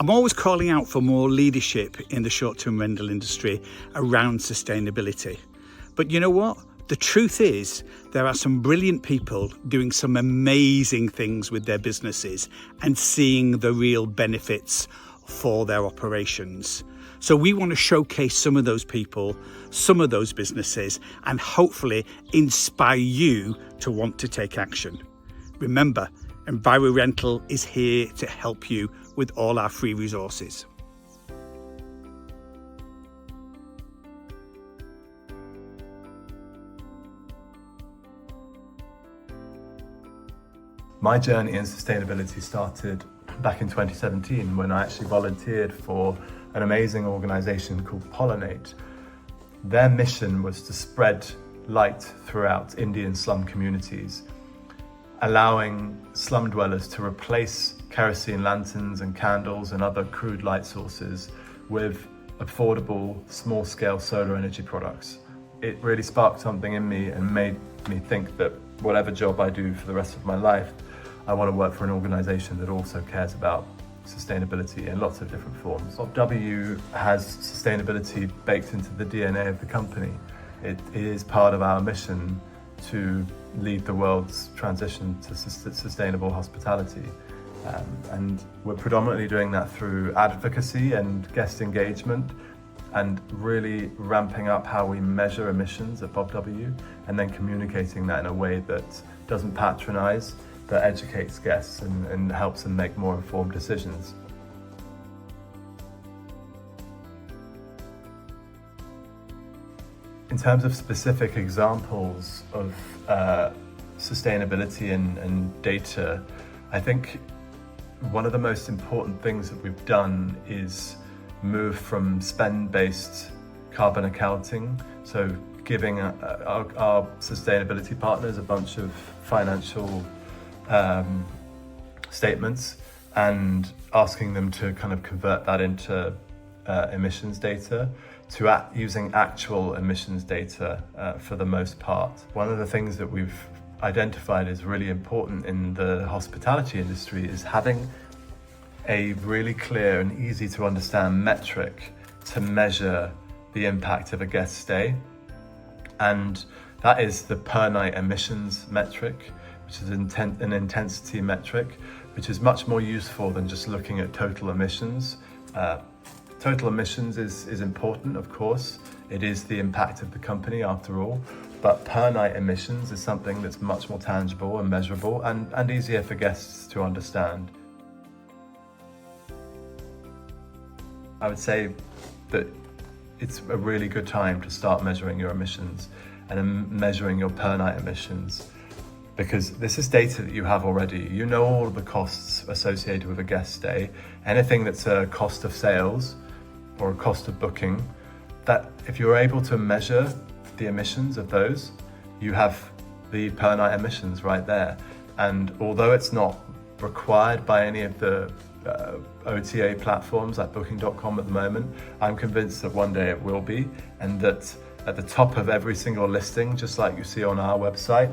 I'm always calling out for more leadership in the short-term rental industry around sustainability. But you know what? The truth is, there are some brilliant people doing some amazing things with their businesses and seeing the real benefits for their operations. So we want to showcase some of those people, some of those businesses, and hopefully inspire you to want to take action. Remember, EnviroRental is here to help you with all our free resources. My journey in sustainability started back in 2017 when I actually volunteered for an amazing organisation called Pollinate. Their mission was to spread light throughout Indian slum communities, allowing slum dwellers to replace kerosene lanterns and candles and other crude light sources with affordable, small-scale solar energy products. It really sparked something in me and made me think that whatever job I do for the rest of my life, I want to work for an organisation that also cares about sustainability in lots of different forms. W has sustainability baked into the DNA of the company. It is part of our mission to lead the world's transition to sustainable hospitality. And we're predominantly doing that through advocacy and guest engagement, and really ramping up how we measure emissions at Bob W, and then communicating that in a way that doesn't patronise, that educates guests and helps them make more informed decisions. In terms of specific examples of sustainability and data, I think one of the most important things that we've done is move from spend-based carbon accounting, so giving our sustainability partners a bunch of financial statements and asking them to kind of convert that into emissions data, to using actual emissions data for the most part. One of the things that we've identified is really important in the hospitality industry is having a really clear and easy to understand metric to measure the impact of a guest stay. And that is the per night emissions metric, which is an intensity metric, which is much more useful than just looking at total emissions. Total emissions is important, of course. It is the impact of the company after all, but per night emissions is something that's much more tangible and measurable and easier for guests to understand. I would say that it's a really good time to start measuring your emissions and measuring your per night emissions, because this is data that you have already. You know all of the costs associated with a guest stay, anything that's a cost of sales or a cost of booking, that if you're able to measure the emissions of those, you have the per night emissions right there. And although it's not required by any of the OTA platforms like booking.com at the moment, I'm convinced that one day it will be, and that at the top of every single listing, just like you see on our website,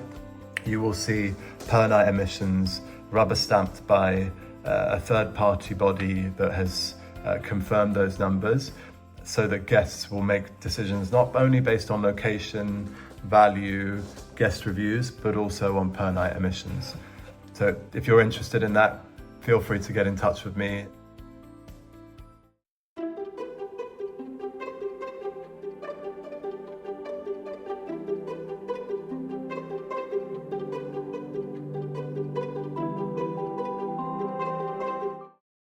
you will see per night emissions rubber stamped by a third party body that has confirmed those numbers, so that guests will make decisions not only based on location, value, guest reviews, but also on per night emissions. So if you're interested in that, feel free to get in touch with me.